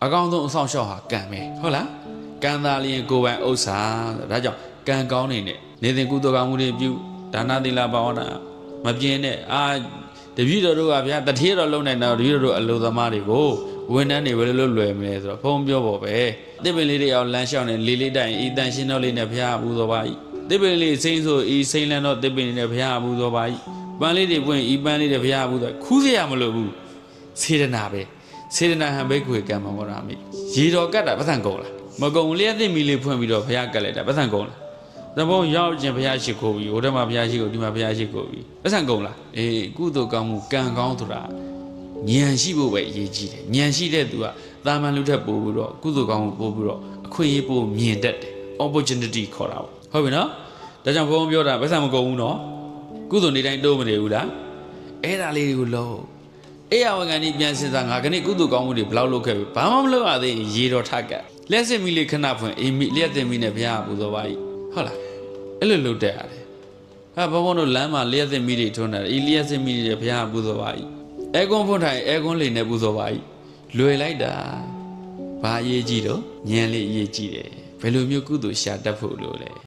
အကောင်ဆုံးအဆောင်ရှောက်ဟာကံပဲဟုတ်လားကံသားလျင်ကိုယ်ပိုင်ဥစ္စာဒါကြောင့်ကံကောင်းနေနဲ့နေစဉ်ကုသိုလ်ကောင်းမှုတွေပြုဒါနသီလဘာဝနာမပြင်းနဲ့တပည့်တော်တို့ကဗျာတတိယတော်လုံနိုင်တော့တပည့်တော်တို့အလိုသမားတွေကိုဝန်ထမ်းတွေဘယ်လိုလွယ်မလဲဆိုတော့ဘုံပြောပေါ်ပဲတစ်ပင်လေးတွေအောင်လမ်းလျှောက်နေလေးလေးတိုင်ဤတန်ရှင်းတော်လေးနဲ့ဘုရားပူဇော်ပါ၏တစ်ပင်လေးစိမ့်ဆိုဤစိမ့်လန်းတော့တစ်ပင်လေးနဲ့ဘုရားပူဇော်ပါ၏ပန်းလေးတွေပွင့်ဤပန်းလေးတွေဘုရားပူဇော်ခူးစရာမလိုဘူးစေတနာပဲစေတနာဟံဘိက္ခွေကမ္မဝရမိရေတော်ကတ်တာပတ်စံကုန်လားမကုန်လျက်သစ်မီလေးဖွင့်ပြီးတော့ဘုရားကတ်လိုက်တာပတ်စံကုန်လားသဘောရောက်ခြင်းဘုရားရှိခိုးပြီးဟိုတည်းမှာဘုရားရှိခိုးဒီမှာဘုရားရှိခိုးပြီးပတ်စံကုန်လားကုသိုလ်ကောင်းမှုကံကောင်းဆိုတာဉာဏ်ရှိဖို့ပဲအရေးကြီးတယ်ဉာဏ်ရှိတဲ့သူကတာမန်လူထက်ပို့ပြီးတော့ကုသိုလ်ကောင်းမှုပို့ပြီးတော့အခွင့်အရေးပို့မြင်တတ်တယ် opportunity ခေါ်တာပေါ့ဟုတ်ပြီနော်ဒါကြောင့်ဘုန်းပြောတာပတ်စံမကုန်ဘူးနော်ကုသိုလ်နေတိုင်းတိုးမနေဘူးလားအဲ့ဒါလေးတွေကိုလုံးအေးအဝကန်ဒီပြန်စဉ်းစားငါကနေ့ကုသိုလ်ကောင်းမှုတွေဘယ်လောက်လုပ်ခဲ့ပြီဘာမှမလုပ်ရသေးရင်ရေတော်ထကတ်လက်စစ်မီလေးခဏဖွင့်အေးမီလျက်တင်မီနဲ့ဘုရားပူဇော်ပါ၏ဟုတ်လားအဲ့လိုလုပ်တတ်ရတယ်ဘုန်းတို့လမ်းမှာလျက်စစ်မီတွေထွန်းတယ်လျက်စစ်မီတွေဘုရားပူဇော်ပါ၏အဲကွန်းဖွင့်ထိုင်အဲကွန်းလေးနဲ့ပူဇော်ပါ၏လွယ်လိုက်တာဘာအရေးကြီးတော့ဉာဏ်လေးအရေးကြီးတယ်ဘယ်လိုမျိုးကုသိုလ်ရှာတတ်ဖို့လို့လဲ